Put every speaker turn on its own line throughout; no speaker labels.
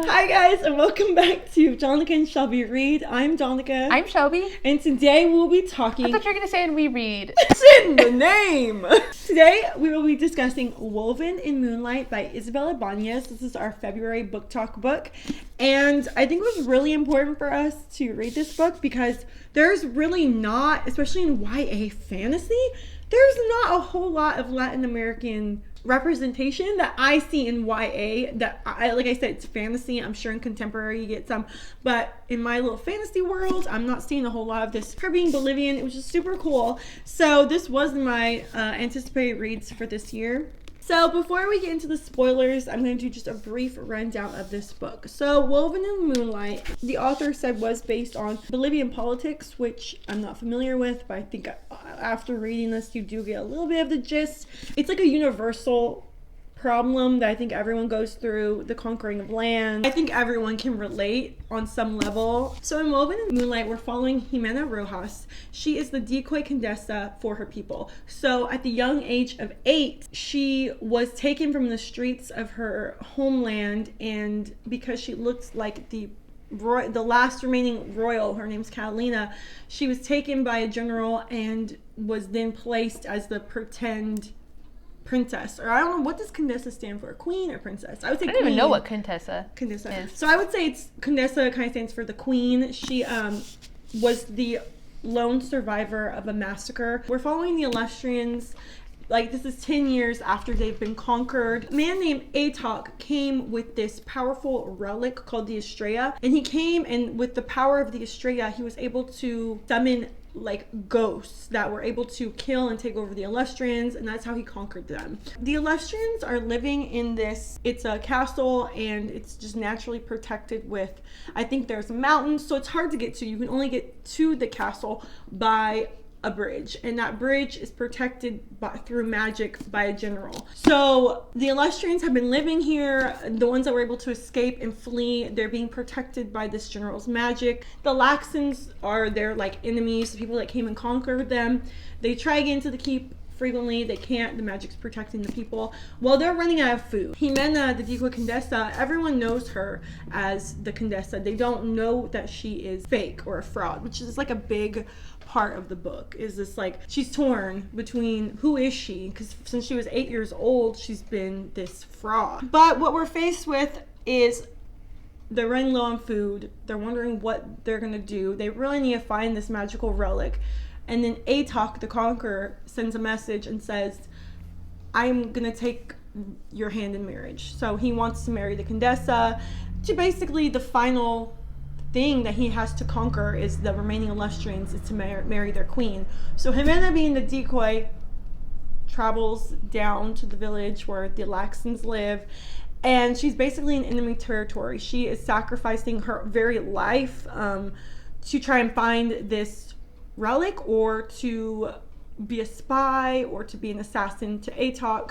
Hi guys, and welcome back to Jonica and Shelby Read. I'm Jonica.
I'm Shelby.
And today we'll be talking...
I thought you were going to say and we read.
It's in the name! Today we will be discussing Woven in Moonlight by Isabel Ibañez. This is our February Booktalk book. And I think it was really important for us to read this book because there's really not, especially in YA fantasy, there's not a whole lot of Latin American representation that I see in YA. That like I said, it's fantasy. I'm sure in contemporary you get some, but in my little fantasy world, I'm not seeing a whole lot of this. Her being Bolivian, it was just super cool. So this was my anticipated reads for this year. So before we get into the spoilers, I'm going to do just a brief rundown of this book. So Woven in Moonlight, the author said was based on Bolivian politics, which I'm not familiar with, but I think after reading this, you do get a little bit of the gist. It's like a universal problem that I think everyone goes through, the conquering of land. I think everyone can relate on some level. So in Woven in Moonlight, we're following Jimena Rojas. She is the decoy condesa for her people. So at the young age of 8, she was taken from the streets of her homeland, and because she looked like the last remaining royal, her name's Catalina, she was taken by a general and was then placed as the pretend princess, or I don't know, what does condesa stand for? Queen or princess? I would say
I don't even know what condesa is.
So I would say it's condesa kind of stands for the queen. She was the lone survivor of a massacre. We're following the Illustrians. Like, this is 10 years after they've been conquered. A man named Atok came with this powerful relic called the Estrella, and he came, and with the power of the Estrella, he was able to summon like ghosts that were able to kill and take over the Illustrians, and that's how he conquered them. The Illustrians are living in this, it's a castle, and it's just naturally protected with, I think there's mountains, so it's hard to get to. You can only get to the castle by a bridge, and that bridge is protected through magic by a general. So the Illustrians have been living here. The ones that were able to escape and flee, they're being protected by this general's magic. The Laxans are their like enemies, the people that came and conquered them. They try to get into the keep. Frequently they can't. The magic's protecting the people. Well, they're running out of food. Jimena, the decoy condesa, everyone knows her as the condesa. They don't know that she is fake or a fraud, which is like a big part of the book. Is this like she's torn between who is she, because since she was 8 years old she's been this fraud. But what we're faced with is they're running low on food. They're wondering what they're gonna do. They really need to find this magical relic. And then Atok, the conqueror, sends a message and says, I'm gonna take your hand in marriage. So he wants to marry the condesa. To basically the final thing that he has to conquer is the remaining Illustrians, is to marry their queen. So Jimena, being the decoy, travels down to the village where the Laxans live, and she's basically in enemy territory. She is sacrificing her very life to try and find this relic, or to be a spy, or to be an assassin to Atok.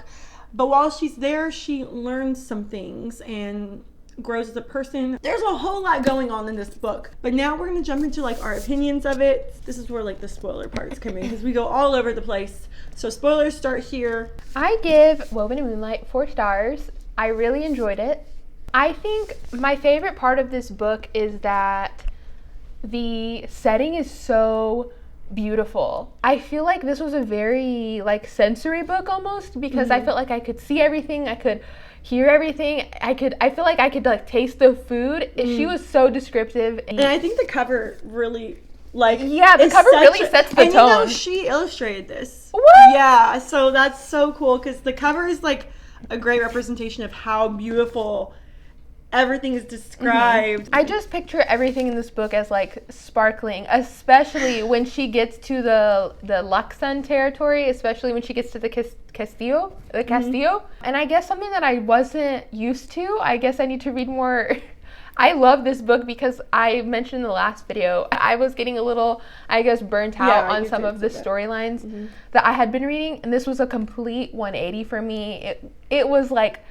But while she's there, she learns some things and grows as a person. There's a whole lot going on in this book, but now we're gonna jump into like our opinions of it. This is where like the spoiler parts come in, because we go all over the place. So spoilers start here.
I give Woven in Moonlight 4 stars. I really enjoyed it. I think my favorite part of this book is that the setting is so beautiful. I feel like this was a very like sensory book almost, because I felt like I could see everything, I could hear everything, I feel like I could like taste the food. She was so descriptive,
and I think the cover really like,
yeah, the cover really sets the tone.
You know, she illustrated this.
What?
Yeah, so that's so cool, because the cover is like a great representation of how beautiful everything is described.
I just picture everything in this book as like sparkling, especially when she gets to the Luxan territory, especially when she gets to the Castillo. And I guess something that I wasn't used to, I guess I need to read more. I love this book because I mentioned in the last video, I was getting a little, I guess, burnt out on some of the storylines that I had been reading, and this was a complete 180 for me. It was like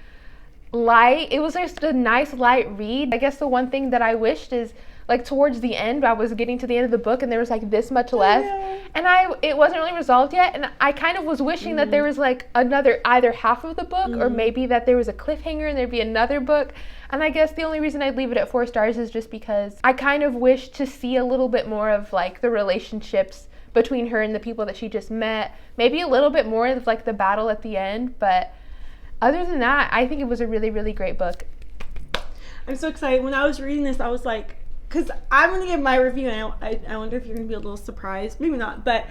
light. It was just a nice light read. I guess the one thing that I wished is like towards the end, I was getting to the end of the book and there was like this much left, and it wasn't really resolved yet, and I kind of was wishing that there was like another either half of the book or maybe that there was a cliffhanger and there'd be another book. And I guess the only reason I'd leave it at 4 stars is just because I kind of wish to see a little bit more of like the relationships between her and the people that she just met. Maybe a little bit more of like the battle at the end, but other than that, I think it was a really, really great book.
I'm so excited. When I was reading this, I was like, because I'm going to give my review, and I wonder if you're going to be a little surprised. Maybe not, but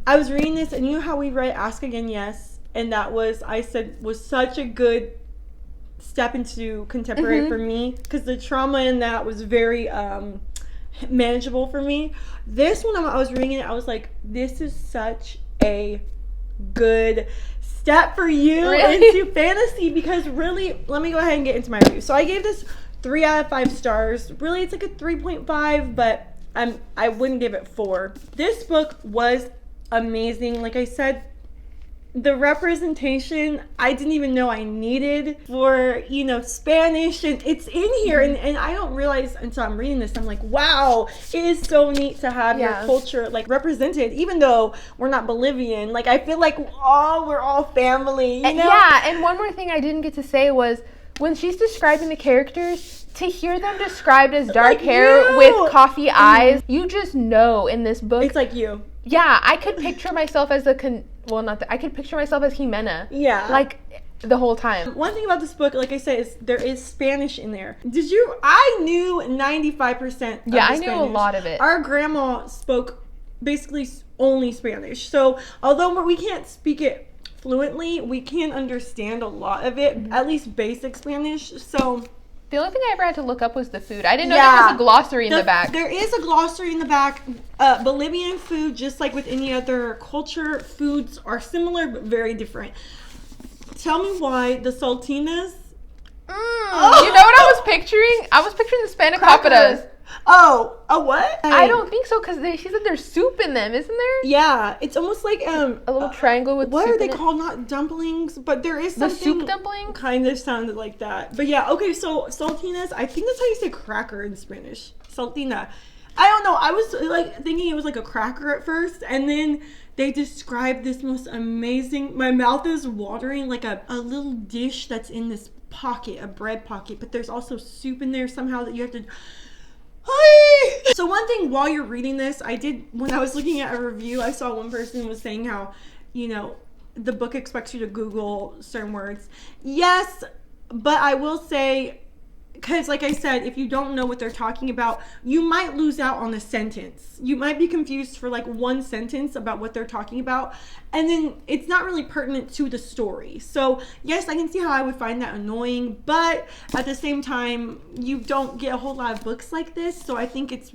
I was reading this, and you know how we read Ask Again, Yes? And that was, I said, was such a good step into contemporary for me, because the trauma in that was very manageable for me. This one, I was reading it, I was like, this is such a good step for you into fantasy, because really, let me go ahead and get into my review. So I gave this 3 out of 5 stars. Really, it's like a 3.5, but I wouldn't give it 4. This book was amazing. Like I said, the representation I didn't even know I needed for, you know, Spanish, and it's in here, and I don't realize until I'm reading this, I'm like, wow, it is so neat to have your culture like represented, even though we're not Bolivian. Like, I feel like we're all family, you know?
Yeah, and one more thing I didn't get to say was when she's describing the characters, to hear them described as dark hair with coffee eyes, you just know in this book.
It's like you.
Yeah, I could picture myself as I could picture myself as Jimena.
Yeah.
Like, the whole time.
One thing about this book, like I said, is there is Spanish in there. I knew 95% of
I
the
knew
Spanish.
a lot of it.
Our grandma spoke basically only Spanish. So, although we can't speak it fluently, we can understand a lot of it, at least basic Spanish. So,
the only thing I ever had to look up was the food. I didn't know there was a glossary in the back.
There is a glossary in the back. Bolivian food, just like with any other culture, foods are similar but very different. Tell me why the saltinas.
You know what I was picturing? I was picturing the spanakopita's.
Oh, a what?
I don't think so, because she said there's soup in them, isn't there?
Yeah, it's almost like
a little triangle with
what
soup
are they
in
called? Not dumplings, but there is something.
The soup dumpling?
Kind of sounded like that. But yeah, okay, so saltinas, I think that's how you say cracker in Spanish. Saltina. I don't know, I was like thinking it was like a cracker at first, and then they described this most amazing, my mouth is watering, like a little dish that's in this pocket, a bread pocket, but there's also soup in there somehow that you have to... So one thing while you're reading this, when I was looking at a review, I saw one person was saying how, you know, the book expects you to Google certain words. Yes, but I will say, because like I said, if you don't know what they're talking about, you might lose out on a sentence. You might be confused for like one sentence about what they're talking about, and then it's not really pertinent to the story. So yes, I can see how I would find that annoying, but at the same time, you don't get a whole lot of books like this, so I think it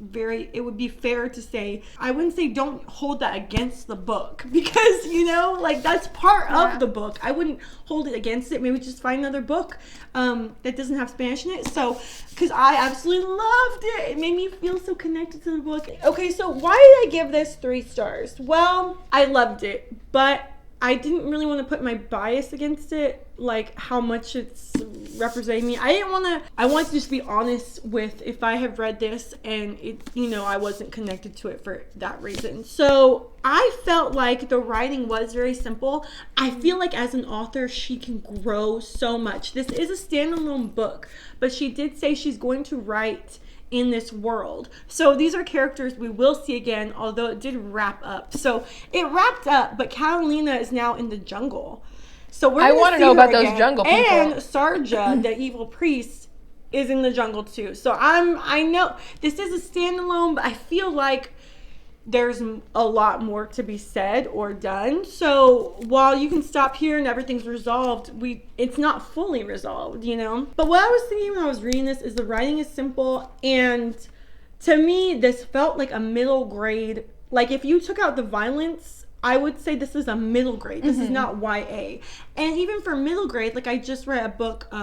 would be fair to say, I wouldn't say don't hold that against the book, because, you know, like that's part of the book. I wouldn't hold it against it. Maybe just find another book that doesn't have Spanish in it. So, because I absolutely loved it. It made me feel so connected to the book. Okay, so why did I give this 3 stars? Well, I loved it, but I didn't really want to put my bias against it, like how much it's representing me. I wanted to just be honest with if I have read this and it, you know, I wasn't connected to it for that reason. So I felt like the writing was very simple. I feel like as an author, she can grow so much. This is a standalone book, but she did say she's going to write in this world. So these are characters we will see again, although it did wrap up. So it wrapped up, but Catalina is now in the jungle. So I want to know about those jungle people. And Sarja, the evil priest, is in the jungle too. So I know this is a standalone, but I feel like there's a lot more to be said or done. So while you can stop here and everything's resolved, it's not fully resolved, you know? But what I was thinking when I was reading this is the writing is simple, and to me, this felt like a middle grade. Like if you took out the violence, I would say this is a middle grade. This is not YA. And even for middle grade, like I just read a book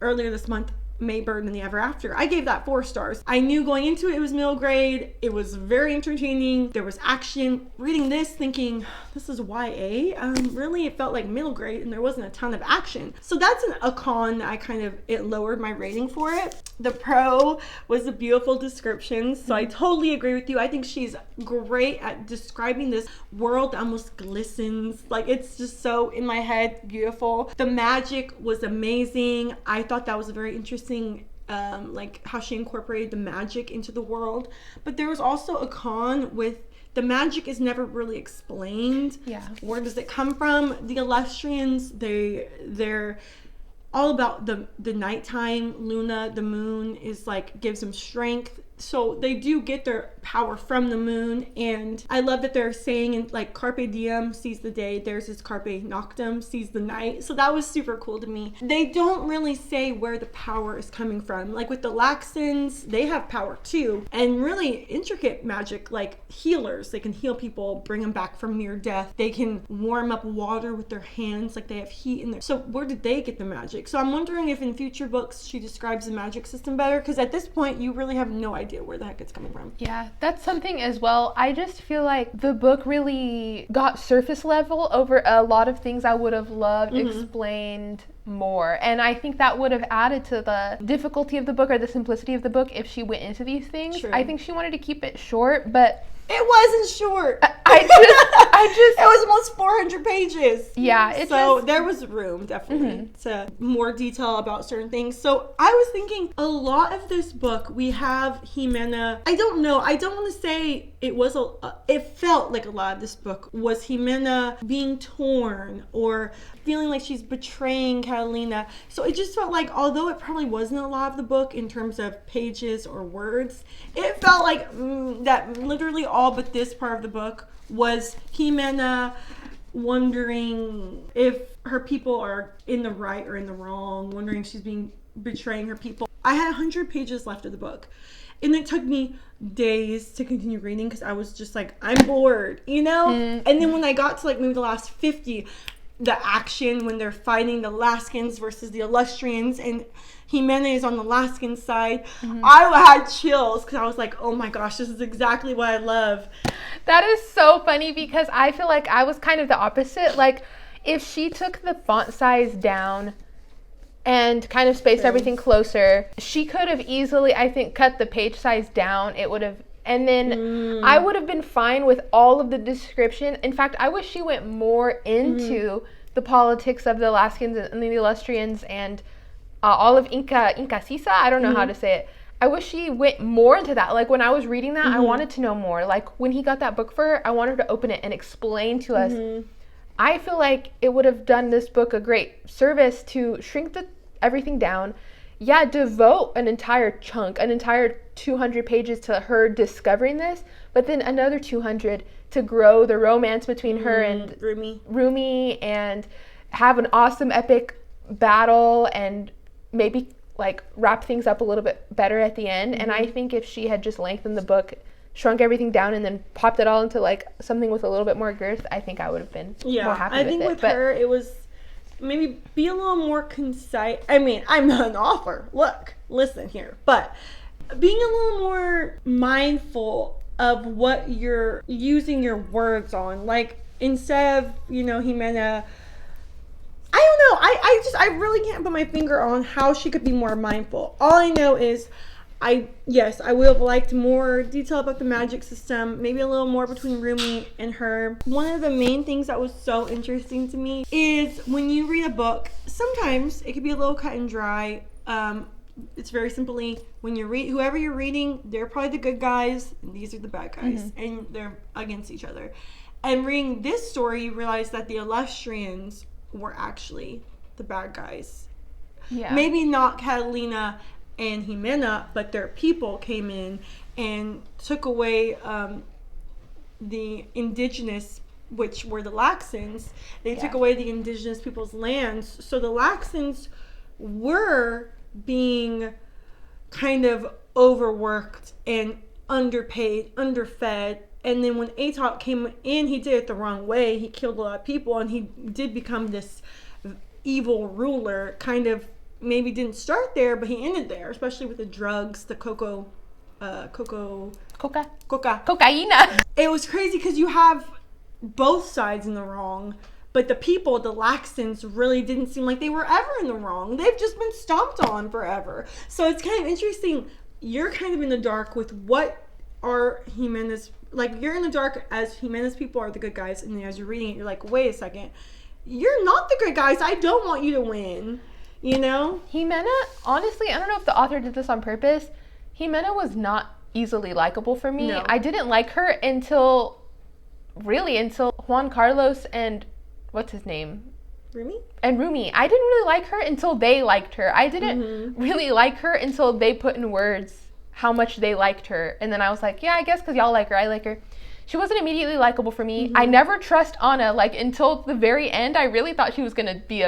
earlier this month, May Bird and the Ever After. I gave that 4 stars. I knew going into it, it was middle grade. It was very entertaining. There was action. Reading this thinking, this is YA? Really, it felt like middle grade and there wasn't a ton of action. So that's a con. It lowered my rating for it. The pro was the beautiful descriptions. So I totally agree with you. I think she's great at describing this world that almost glistens. Like it's just so in my head beautiful. The magic was amazing. I thought that was a very interesting showcasing like how she incorporated the magic into the world. But there was also a con with the magic is never really explained.
Yeah.
Where does it come from? The Illustrians, they're all about the nighttime. Luna, the moon, is like gives them strength. So they do get their power from the moon, and I love that they're saying in like carpe diem sees the day, theirs is carpe noctem sees the night. So that was super cool to me. They don't really say where the power is coming from. Like with the Laxans, they have power too, and really intricate magic, like healers. They can heal people, bring them back from near death. They can warm up water with their hands, like they have heat in there. So where did they get the magic? So I'm wondering if in future books she describes the magic system better, because at this point you really have no idea where the heck it's coming from.
Yeah, that's something as well. I just feel like the book really got surface level over a lot of things I would have loved explained more. And I think that would have added to the difficulty of the book or the simplicity of the book if she went into these things.
True.
I think she wanted to keep it short, but
it wasn't short.
I just
it was almost 400 pages.
Yeah,
so there was room definitely to more detail about certain things. So I was thinking a lot of this book we have Jimena. I don't want to say it was it felt like a lot of this book was Jimena being torn or feeling like she's betraying Catalina. So it just felt like, although it probably wasn't a lot of the book in terms of pages or words, it felt like that literally all but this part of the book was Jimena wondering if her people are in the right or in the wrong, wondering if she's betraying her people. I had 100 pages left of the book, and it took me days to continue reading because I was just like, I'm bored, you know? And then when I got to like maybe the last 50, the action when they're fighting the Laskins versus the Illustrians, and Jimena is on the Laskin side, I had chills because I was like, oh my gosh, this is exactly what I love.
That is so funny because I feel like I was kind of the opposite. Like, if she took the font size down and kind of spaced everything closer, she could have easily, I think, cut the page size down. It would have, and then I would have been fine with all of the description. In fact, I wish she went more into the politics of the Laskins and the Illustrians and all of Inca Sisa. I don't know how to say it. I wish she went more into that. Like, when I was reading that, I wanted to know more. Like, when he got that book for her, I wanted her to open it and explain to us. I feel like it would have done this book a great service to shrink everything down. Yeah, devote an entire 200 pages to her discovering this, but then another 200 to grow the romance between her and Rumi, and have an awesome epic battle, and maybe like wrap things up a little bit better at the end. And I think if she had just lengthened the book, shrunk everything down, and then popped it all into like something with a little bit more girth, I think I would have been more happy with it.
I think with her, it was maybe be a little more concise. I mean, I'm not an author. Listen here. But being a little more mindful of what you're using your words on. Like, instead of, Jimena, I don't know. I really can't put my finger on how she could be more mindful. All I know is I would have liked more detail about the magic system, maybe a little more between Rumi and her. One of the main things that was so interesting to me is when you read a book, sometimes it can be a little cut and dry. It's very simply, when you read, whoever you're reading, they're probably the good guys, and these are the bad guys, and they're against each other. And reading this story, you realize that the Illustrians were actually the bad guys. Yeah. Maybe not Catalina and Jimena, but their people came in and took away the indigenous, which were the Laxans. They took away the indigenous people's lands. So the Laxans were being kind of overworked and underpaid, underfed. And then when Atok came in, he did it the wrong way. He killed a lot of people, and he did become this evil ruler. Kind of maybe didn't start there, but he ended there, especially with the drugs, the cocaine. It was crazy because you have both sides in the wrong, but the people, the Laxans, really didn't seem like they were ever in the wrong. They've just been stomped on forever. So it's kind of interesting. You're kind of in the dark with what are Jimena's, like, you're in the dark as Jimena's people are the good guys, and then as you're reading it, you're like, wait a second, you're not the good guys. I don't want you to win. you know?
Jimena, honestly, I don't know if the author did this on purpose. Jimena was not easily likable for me.
No.
I didn't like her until Juan Carlos and what's his name?
Rumi?
And Rumi. I didn't really like her until they liked her. I didn't really like her until they put in words how much they liked her. And then I was like, yeah, I guess because y'all like her, I like her. She wasn't immediately likable for me. I never trust Anna, like, until the very end. I really thought she was going to be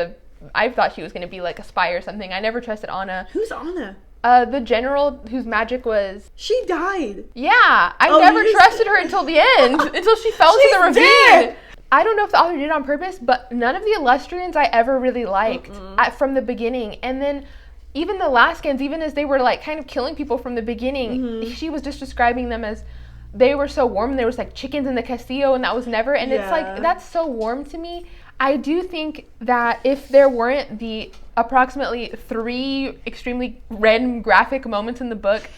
like a spy or something. I never trusted Anna.
Who's Anna?
The general whose magic was...
She died.
Yeah, I never trusted her until the end, until she fell to the ravine. Dead. I don't know if the author did it on purpose, but none of the Illustrians I ever really liked from the beginning. And then even the Laskans, even as they were like kind of killing people from the beginning, she was just describing them as they were so warm. There was like chickens in the Castillo, and that was never. And it's like, that's so warm to me. I do think that if there weren't the approximately 3 extremely random graphic moments in the book,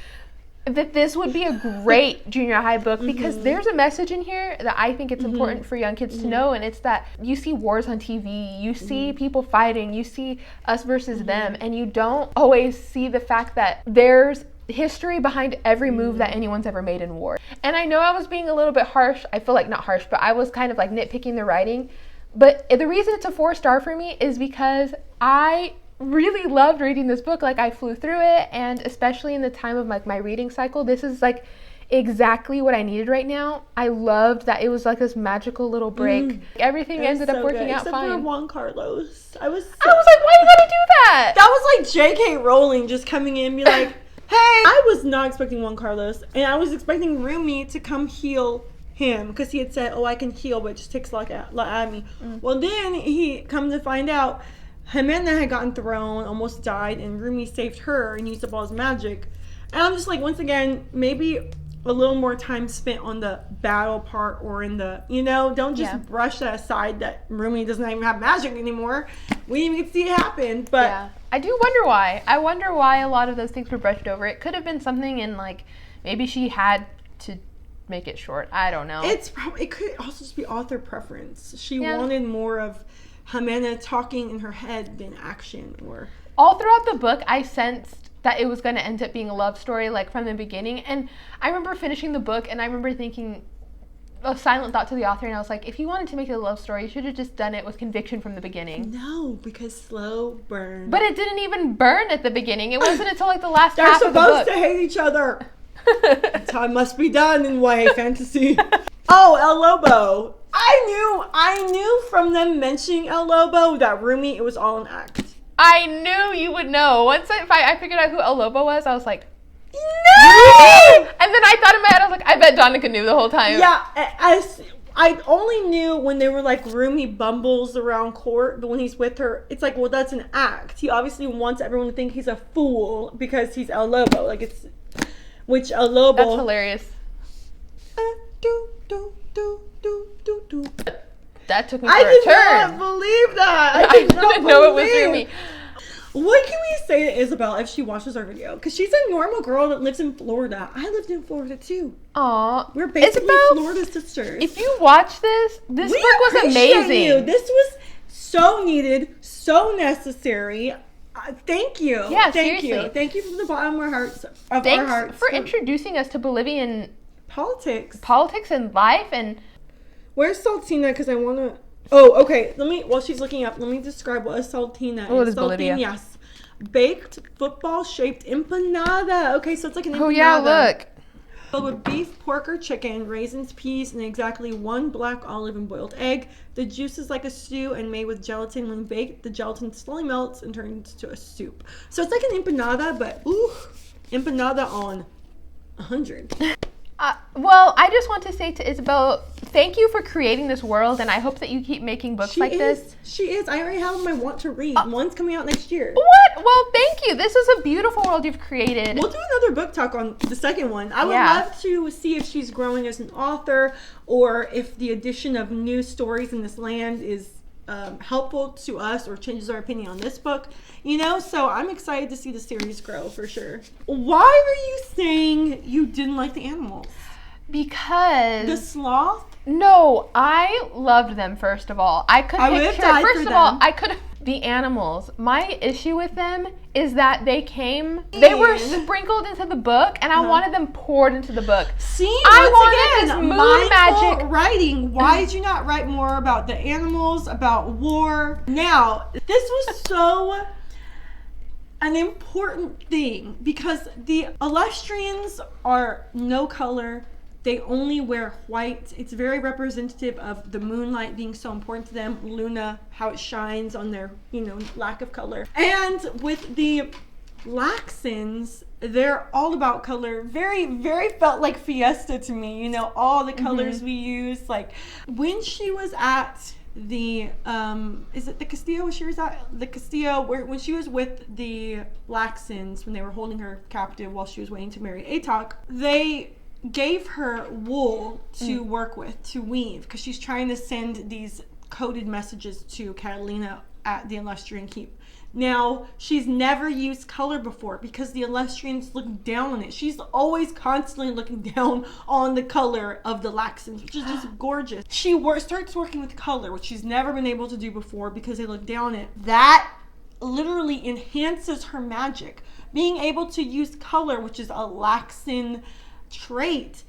that this would be a great junior high book, because there's a message in here that I think it's important for young kids to know, and it's that you see wars on TV, you see people fighting, you see us versus them, and you don't always see the fact that there's history behind every move that anyone's ever made in war. And I know I was being a little bit harsh. I feel like not harsh, but I was kind of like nitpicking the writing. But the reason it's a 4-star for me is because I really loved reading this book. Like, I flew through it, and especially in the time of like my reading cycle, this is like exactly what I needed right now. I loved that it was like this magical little break. Everything ended up working out fine.
Except for Juan Carlos. I was like,
why you gotta do that?
That was like J.K. Rowling just coming in and be like, hey, I was not expecting Juan Carlos, and I was expecting Rumi to come heal him, because he had said, oh, I can heal, but it just takes a lot out of me. Well, then he come to find out Jimena had gotten thrown, almost died, and Rumi saved her and used up all his magic. And I'm just like, once again, maybe a little more time spent on the battle part, or in the, don't just brush that aside that Rumi doesn't even have magic anymore. We didn't even get to see it happen. But
yeah. I do wonder why. I wonder why a lot of those things were brushed over. It could have been something in, like, maybe she had to make it short. I don't know.
It could also just be author preference. She wanted more of Jimena talking in her head than action. Or
all throughout the book, I sensed that it was going to end up being a love story, like, from the beginning. And I remember finishing the book, and I remember thinking a silent thought to the author, and I was like, if you wanted to make it a love story, you should have just done it with conviction from the beginning.
No, because slow burn.
But it didn't even burn at the beginning. It wasn't until like the last half of the book.
They're supposed to hate each other. That's how it must be done in YA fantasy. Oh, El Lobo. I knew from them mentioning El Lobo that Rumi, it was all an act.
I knew you would know. Once I figured out who El Lobo was, I was like,
no!
And then I thought in my head, I was like, I bet Donica knew the whole time.
Yeah, I only knew when they were like, Rumi bumbles around court, but when he's with her, it's like, well, that's an act. He obviously wants everyone to think he's a fool because he's El Lobo. Like, it's, which El Lobo.
That's hilarious. That took me for a turn.
I did not believe that. I didn't
know it was Rumi.
What can we say to Isabel if she watches our video? Because she's a normal girl that lives in Florida. I lived in Florida too.
Aw.
We're basically
Isabel,
Florida sisters.
If you watch this book was amazing.
You. This was so needed, so necessary. Thank you.
Yeah,
thank
seriously.
you. Thank you from the bottom of our hearts.
Thanks for introducing us to Bolivian
politics
and life. And
where's Saltina? Because I want to. Oh, okay. While she's looking up, let me describe what a saltina is.
What is Bolivia?
Yes. Baked football-shaped empanada. Okay, so it's like an empanada.
Oh, yeah, look.
Filled with beef, pork, or chicken, raisins, peas, and exactly 1 black olive and boiled egg. The juice is like a stew and made with gelatin. When baked, the gelatin slowly melts and turns into a soup. So it's like an empanada, but empanada on 100.
Well, I just want to say to Isabel, thank you for creating this world, and I hope that you keep making books like this.
She is. I already have my want to read. One's coming out next year.
What? Well, thank you. This is a beautiful world you've created.
We'll do another book talk on the second one. I would love to see if she's growing as an author, or if the addition of new stories in this land is helpful to us or changes our opinion on this book. So I'm excited to see the series grow for sure. Why were you saying you didn't like the animals?
Because
the sloth?
No, I loved them. First of all, I could picture. First of all, I could. The animals. My issue with them is that they were sprinkled into the book, and I wanted them poured into the book.
See,
I
once
wanted
again,
this moon
mindful
magic
writing. Why did you not write more about the animals, about war? Now, this was so an important thing because the Illustrians are no color. They only wear white. It's very representative of the moonlight being so important to them. Luna, how it shines on their, lack of color. And with the Laxans, they're all about color. Very, very felt like Fiesta to me. All the colors we use. Like when she was at the, is it the Castillo? She was at the Castillo when she was with the Laxans, when they were holding her captive while she was waiting to marry Atok, they gave her wool to work with, to weave, because she's trying to send these coded messages to Catalina at the Illustrian Keep. Now, she's never used color before because the Illustrians look down on it. She's always constantly looking down on the color of the Laxans, which is just gorgeous. She starts working with color, which she's never been able to do before because they look down on it. That literally enhances her magic. Being able to use color, which is a Laxan trait,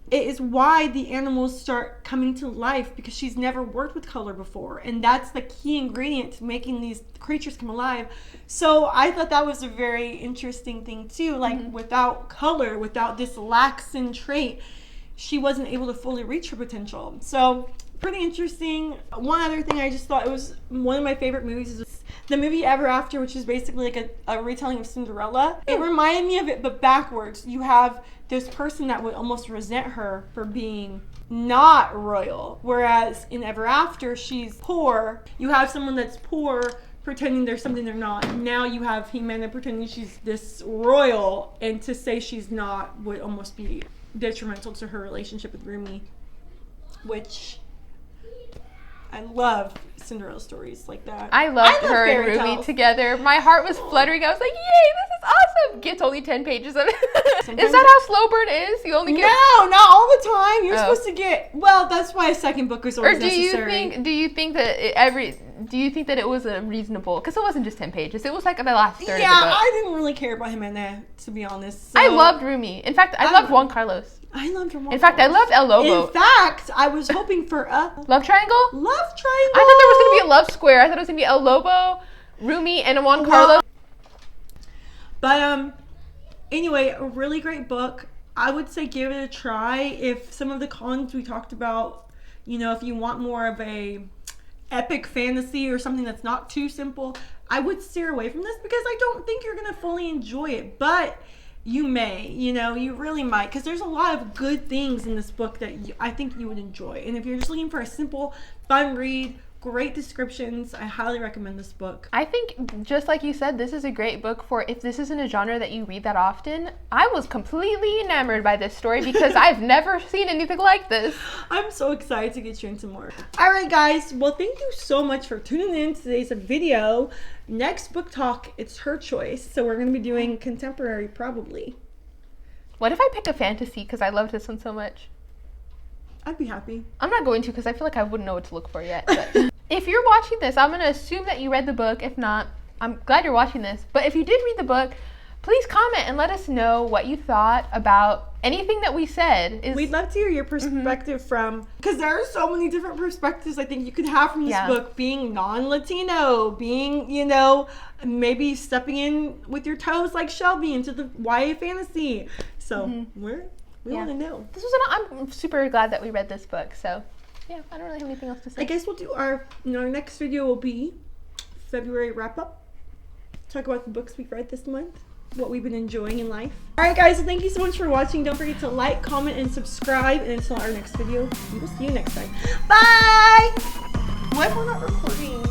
it is why the animals start coming to life, because she's never worked with color before, and that's the key ingredient to making these creatures come alive. So I thought that was a very interesting thing too. Like without color, without this Laxan trait, she wasn't able to fully reach her potential. So pretty interesting. One other thing, I just thought it was one of my favorite movies is the movie Ever After, which is basically like a retelling of Cinderella. It reminded me of it, but backwards. You have this person that would almost resent her for being not royal, whereas in Ever After, she's poor. You have someone that's poor pretending they're something they're not. Now you have Jimena pretending she's this royal, and to say she's not would almost be detrimental to her relationship with Rumi, which I love Cinderella stories like that.
I loved her and Rumi together. My heart was fluttering. I was like, yay, this is awesome. Gets only 10 pages of it. Is that how slow burn is? You only get...
No, not all the time. You're supposed to get... Well, that's why a second book is always necessary.
Do you think that it was a reasonable... Because it wasn't just 10 pages. It was like the last third of the book. Yeah,
I didn't really care about Jimena, to be honest. So.
I loved Rumi. In fact, I loved Juan Carlos.
I loved her more.
In fact, I loved El Lobo.
In fact, I was hoping for a...
Love triangle?
Love triangle!
I thought there was going to be a love square. I thought it was going to be El Lobo, Rumi, and Juan Carlos.
But, anyway, a really great book. I would say give it a try. If some of the cons we talked about, if you want more of a epic fantasy or something that's not too simple, I would steer away from this because I don't think you're going to fully enjoy it. But... you may, you really might, because there's a lot of good things in this book that I think you would enjoy. And if you're just looking for a simple, fun read, great descriptions, I highly recommend this book.
I think, just like you said, this is a great book for if this isn't a genre that you read that often. I was completely enamored by this story because I've never seen anything like this.
I'm so excited to get you into more. All right, guys. Well, thank you so much for tuning in to today's video. Next book talk, it's her choice. So we're going to be doing contemporary, probably.
What if I pick a fantasy because I loved this one so much?
I'd be happy.
I'm not going to because I feel like I wouldn't know what to look for yet. But if you're watching this, I'm going to assume that you read the book. If not, I'm glad you're watching this. But if you did read the book, please comment and let us know what you thought about anything that we said.
We'd love to hear your perspective from, because there are so many different perspectives I think you could have from this book, being non-Latino, being, maybe stepping in with your toes like Shelby into the YA fantasy. So we want to know.
I'm super glad that we read this book. So yeah, I don't really have anything else to say.
I guess we'll do our next video will be February wrap-up. Talk about the books we've read this month, what we've been enjoying in life. Alright guys, thank you so much for watching. Don't forget to like, comment, and subscribe. And until our next video, we will see you next time. Bye! Why am I not recording?